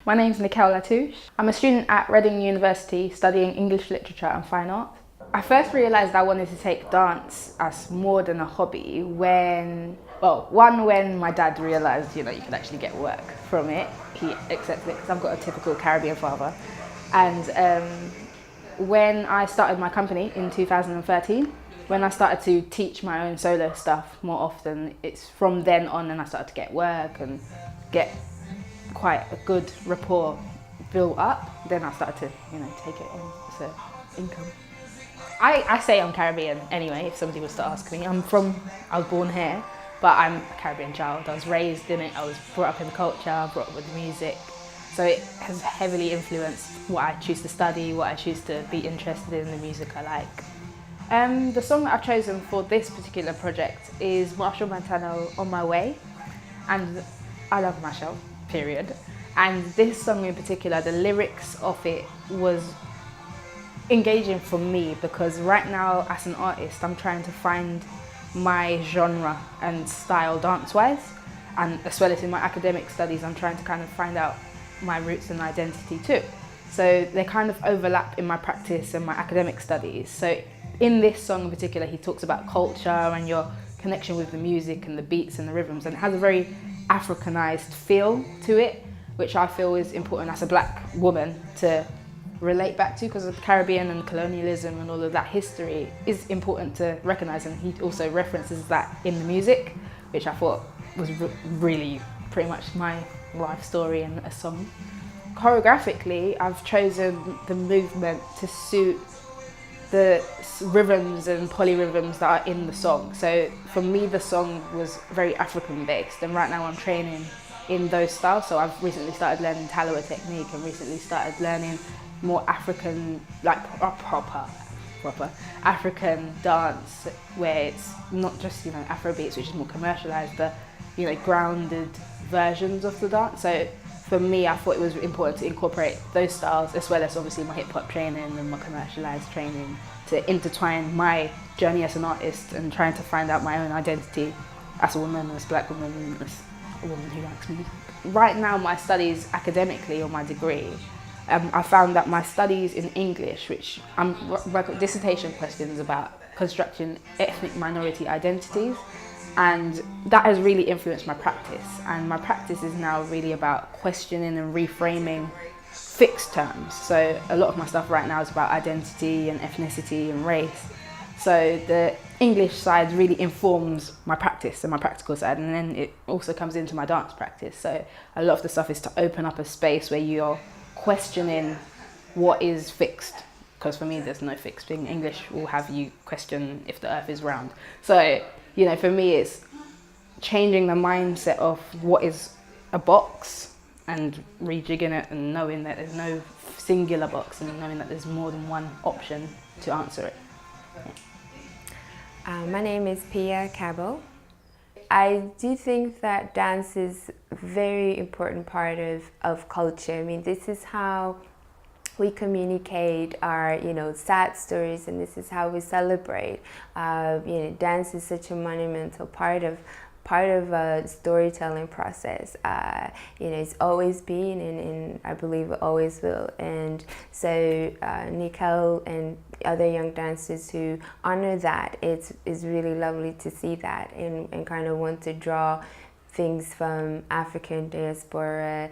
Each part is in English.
My name's Niquelle LaTouche. I'm a student at Reading University studying English literature and fine art. I first realised I wanted to take dance as more than a hobby when my dad realised, you could actually get work from it. He accepted it because I've got a typical Caribbean father. And when I started my company in 2013, when I started to teach my own solo stuff more often, it's from then on and I started to get work and get quite a good rapport built up. Then I started to, take it on as an income. I say I'm Caribbean anyway, if somebody was to ask me. I was born here, but I'm a Caribbean child. I was raised in it, I was brought up in the culture, brought up with music. So it has heavily influenced what I choose to study, what I choose to be interested in, the music I like. The song that I've chosen for this particular project is Marshall Montano, On My Way. And I love Marshall, period. And this song in particular, the lyrics of it was engaging for me because right now as an artist, I'm trying to find my genre and style dance-wise. And as well as in my academic studies, I'm trying to kind of find out my roots and identity too. So they kind of overlap in my practice and my academic studies. So in this song in particular, he talks about culture and your connection with the music and the beats and the rhythms, and it has a very Africanized feel to it, which I feel is important as a black woman to relate back to, because of the Caribbean and colonialism and all of that history is important to recognize. And he also references that in the music, which I thought was really pretty much my life story in a song. Choreographically, I've chosen the movement to suit the rhythms and polyrhythms that are in the song. So for me, the song was very African based, and right now I'm training in those styles. So I've recently started learning Talawa technique and recently started learning more African, like proper African dance, where it's not just Afrobeats, which is more commercialized, but grounded versions of the dance. So for me, I thought it was important to incorporate those styles as well as obviously my hip hop training and my commercialized training to intertwine my journey as an artist and trying to find out my own identity as a woman, as a black woman, as a woman who likes music. Right now, my studies academically, or my degree, I found that my studies in English, which my dissertation question is about constructing ethnic minority identities, and that has really influenced my practice. And my practice is now really about questioning and reframing fixed terms. So a lot of my stuff right now is about identity and ethnicity and race. So the English side really informs my practice and my practical side, and then it also comes into my dance practice. So a lot of the stuff is to open up a space where you're questioning what is fixed, because for me there's no fixed thing. English will have you question if the earth is round. So for me it's changing the mindset of what is a box and rejigging it and knowing that there's no singular box and knowing that there's more than one option to answer it. My name is Pia Cabo. I do think that dance is a very important part of culture. I mean, this is how we communicate our, sad stories, and this is how we celebrate. Dance is such a monumental part of a storytelling process. It's always been, and I believe it always will. And so Niquelle and other young dancers who honor that, it's really lovely to see that and kind of want to draw things from African diaspora,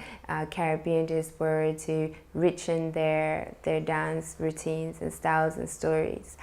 Caribbean diaspora to richen their dance routines and styles and stories.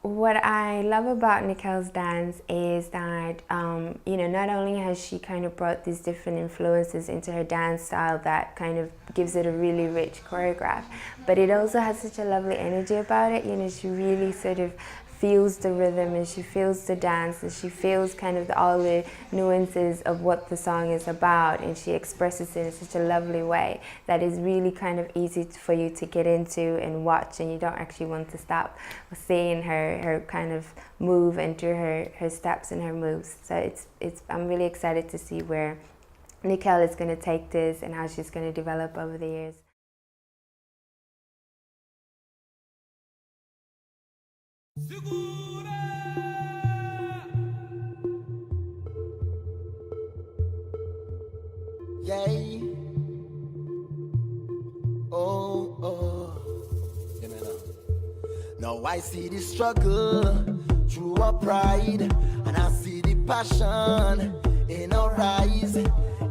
What I love about Niquelle's dance is that, not only has she kind of brought these different influences into her dance style that kind of gives it a really rich choreograph, but it also has such a lovely energy about it. She really sort of feels the rhythm and she feels the dance and she feels kind of all the nuances of what the song is about, and she expresses it in such a lovely way that is really kind of easy for you to get into and watch, and you don't actually want to stop seeing her kind of move and do her steps and her moves. So I'm really excited to see where Niquelle is going to take this and how she's going to develop over the years. Yeah. Now I see the struggle through our pride, and I see the passion in our eyes.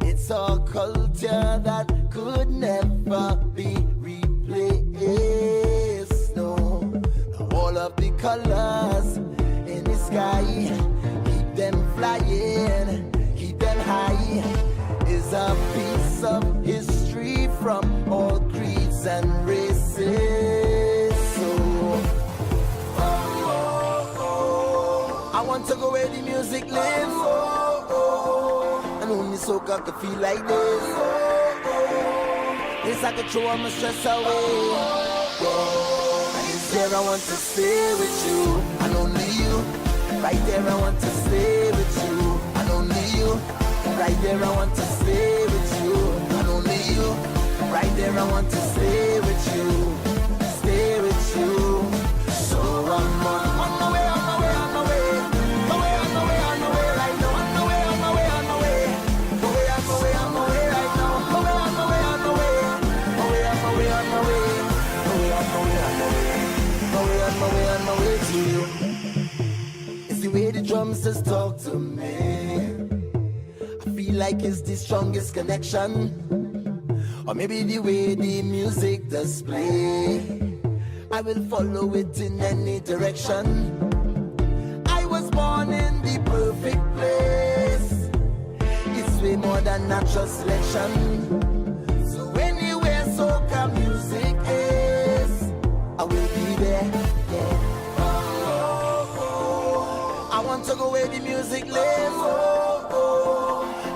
It's a culture that could never be replaced. No, all of the colors in the sky, keep them flying, keep them high, is a piece of history from all creeds and races. So, I want to go where the music lives, and only soca could feel like this. This I could throw all my stress away. And it's there I want to stay with you, and only you. Right there I want to stay with you, and only you. Right there I want to stay with you, and only you. Right there I want to stay with you, stay with you. So I'm on my way, on my way, on my way, my way, on my way, on my way right now, on my way, on my way, on my way, my way, on my way, on my way right now, my way, on my way, on my way, my way, on my way, on my way, my way, on my way, on my way, my way, on my way, on my way to you. It's the way the drums just talk to me. I feel like it's the strongest connection, or maybe the way the music does play. I will follow it in any direction. I was born in the perfect place. It's way more than natural selection. So anywhere soca music is, I will be there. Yeah. I want to go where the music lives.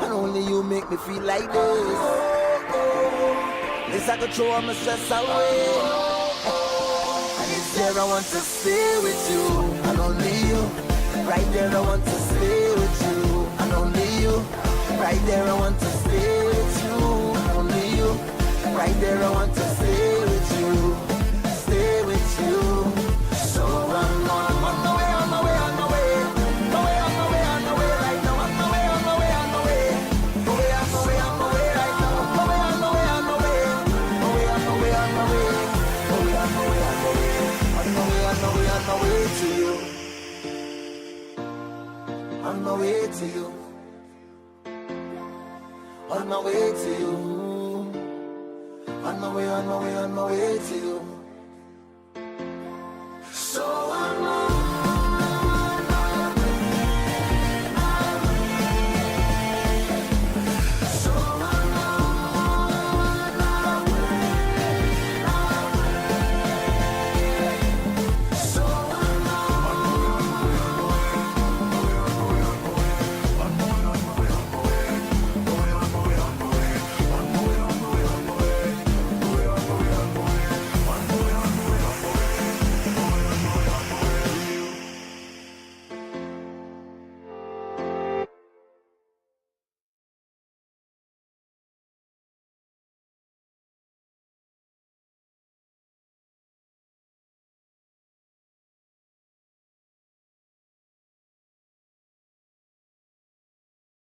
And only you make me feel like this. This I could throw all my stress away. And it's there I want to stay with you, and only you. Right there I want to stay with you, and only you. Right there I want to stay with you, and only you. Right there I want to stay with you, stay with you. So I'm on my way, on my way, on my way, my way, on my way, on my way right now, on my way, on my way, on my way, my way, on my way, on my way right now, my way, on my way, on my way, my way, on my way, on my way, my way, on my way, on my way, on my way, on my way, on my way to you, on my way to you, on my way to you, on my way, on my way, on my way to you.